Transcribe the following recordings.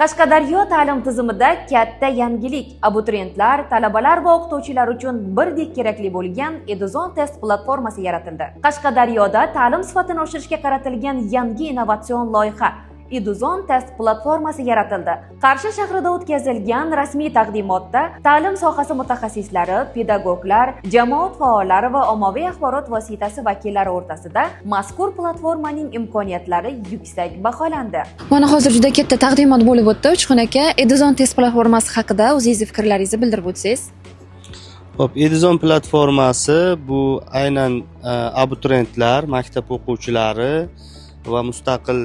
Qashqadaryo ta'lim tizimida katta yangilik. Abituriyentlar, talabalar va o'qituvchilar uchun birdek kerakli bo'lgan Eduzon test platformasi yaratildi. Qashqadaryoda ta'lim sifatini oshirishga qaratilgan yangi innovatsion loyiha Eduzon test platformasi yaratildi. Qarshi shahrida o'tkazilgan rasmiy taqdimotda ta'lim sohasi mutaxassislari, pedagoglar, jamoat faollari va ommaviy axborot vositasi vakillari o'rtasida mazkur platformaning imkoniyatlari yuksak baholandi. Mana hozir juda katta taqdimot bo'lib o'tdi. Uchqun aka, Eduzon test platformasi haqida o'zingizni fikrlaringizni bildirib o'tsangiz. Xo'p, Eduzon platformasi bu aynan abituriyentlar, maktab o'quvchilari va mustaqil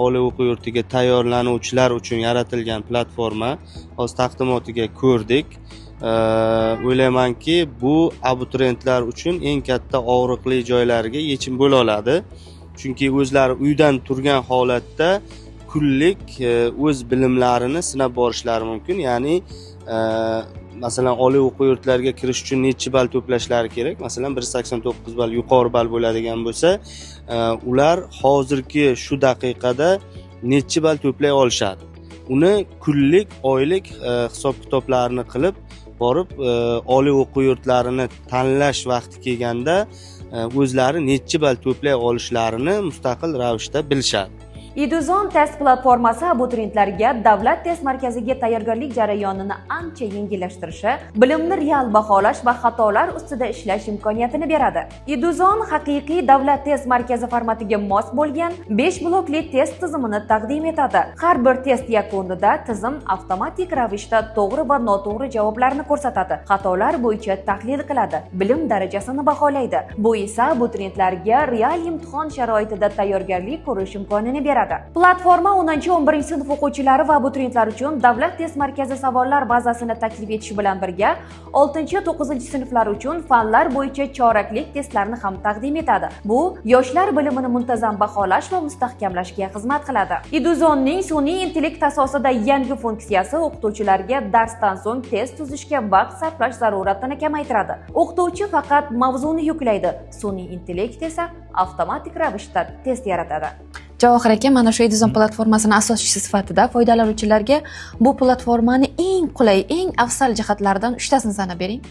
oliy o'quv yurtiga tayyorlanuvchilar uchun yaratilgan platforma. Hozir taqdimotiga ko'rdik. O'ylaymanki, bu abituriyentlar uchun eng katta og'riqli joylariga yechim bo'la oladi. Chunki o'zlari uydan turgan holatda kunlik o'z bilimlarini sinab borishlari mumkin. Ya'ni masalan oliy o'quv yurtlariga kirish uchun necha ball to'plashlari kerak? Masalan 189 ball yuqori ball bo'ladigan bo'lsa, ular hozirgi shu daqiqada necha ball to'play olishadi. Uni kunlik, oylik hisob-kitoblarini qilib borib oliy o'quv yurtlarini tanlash vaqti kelganda o'zlari necha ball to'play olishlarini mustaqil ravishda bilishadi. Eduzon test platformasi abituriyentlarga davlat test markaziga tayyorgarlik jarayonini ancha yengillashtirishi, bilimni real baholash va xatolar ustida ishlash imkoniyatini beradi. Eduzon haqiqiy davlat test markazi formatiga mos bo'lgan 5 blokli test tizimini taqdim etadi. Har bir test yakunida tizim avtomatik ravishda to'g'ri va noto'g'ri javoblarni ko'rsatadi. Xatolar bo'yicha tahlil qiladi, bilim darajasini baholaydi. Bu esa abituriyentlarga real imtihon sharoitida tayyorgarlik ko'rish imkonini beradi. Platforma 10-11 sinf o'quvchilari va abituriyentlar uchun davlat test markazi savollar bazasini taklif etishi bilan birga 6-9 sinflar uchun fanlar bo'yicha choraklik testlarni ham taqdim etadi. Bu yoshlar bilimini muntazam baholash va mustahkamlashga xizmat qiladi. Eduzonning sun'iy intellekt asosida yangi funksiyasi o'qituvchilarga darsdan so'ng test tuzishga vaqt sarflash zaruratini kamaytiradi. O'qituvchi faqat mavzuni yuklaydi, sun'iy intellekt esa avtomatik ravishda test yaratadi. Javohir aka, mana shu Eduzon platformasining asoschisi sifatida foydalanuvchilarga bu platformani eng qulay, eng afzal jihatlaridan 3 tasini sanab bering.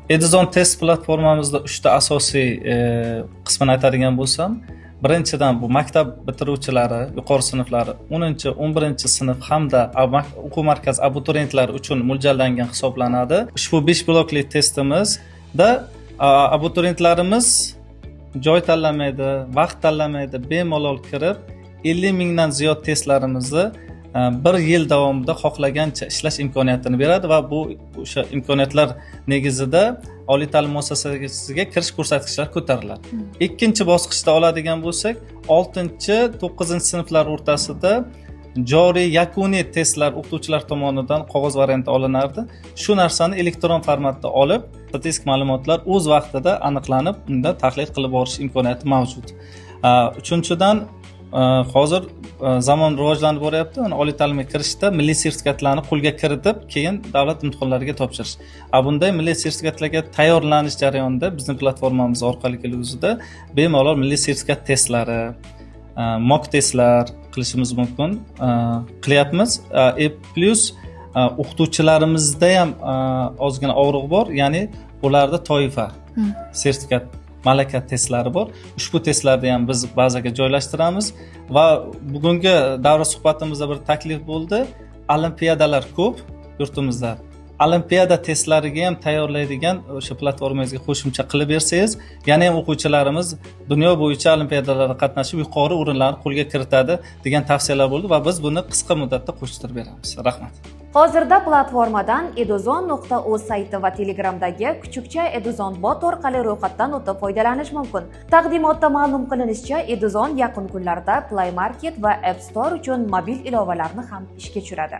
Eduzon test platformamizda 3 ta asosiy qismini aytadigan bo'lsam, birinchidan bu maktab bitiruvchilari, yuqori sinflari, 10-11 sinf hamda o'quv markazi abituriyentlari uchun mo'ljallangan hisoblanadi. Ushbu 5 blokli testimizda abituriyentlarimiz joy tanlamaydi, vaqt tanlamaydi, bemalol kirib 50 mingdan ziyod testlarimizni bir yil davomida xohlagancha ishlash imkoniyatini beradi va bu o'sha imkoniyatlar negizida oliy ta'lim muassasasiga kirish ko'rsatkichlari ko'tariladi. Ikkinchi bosqichda oladigan bo'lsak, 6-9 sinflar o'rtasida joriy yakuniy testlar o'qituvchilar tomonidan qog'oz variantda olinardi. Shu narsani elektron formatda olib, statistik ma'lumotlar o'z vaqtida aniqlanib, unda tahlil qilib borish imkoniyati mavjud. Uchinchidan, hozir zamon rivojlanib boryapti. Oliy ta'limga kirishda milliy sertifikatlarni qo'lga kiritib, keyin davlat imtihonlariga topshirish. Bunday milliy sertifikatlarga tayyorlanish jarayonida bizning platformamiz orqali kelgusida bemalol milliy sertifikat testlari, mock testlar qilishimiz mumkin, qilyapmiz. Plus o'qituvchilarimizda ham ozgina og'riq bor, ya'ni ularda toifa sertifikat malaka testlari bor. Ushbu testlarni ham biz bazaga joylashtiramiz va bugungi davra suhbatimizda bir taklif bo'ldi. Olimpiadalar ko'p yurtimizda. Olimpiada testlariga ham tayyorlaydigan o'sha platformamizga qo'shimcha qilib bersangiz, yana ham o'quvchilarimiz dunyo bo'yicha olimpiadalarda qatnashib yuqori o'rinlarni qo'lga kiritadi degan tavsiyalar bo'ldi va biz buni qisqa muddatda qo'shtirib beramiz. Rahmat. Hozirda platformadan eduzon.uz sayti va Telegramdagi kuchukcha Eduzon bot orqali ro'yxatdan o'tib foydalanish mumkin. Taqdimotda ma'lum qilinishicha, Eduzon yaqin kunlarda Play Market va App Store uchun mobil ilovalarni ham ishga tushiradi.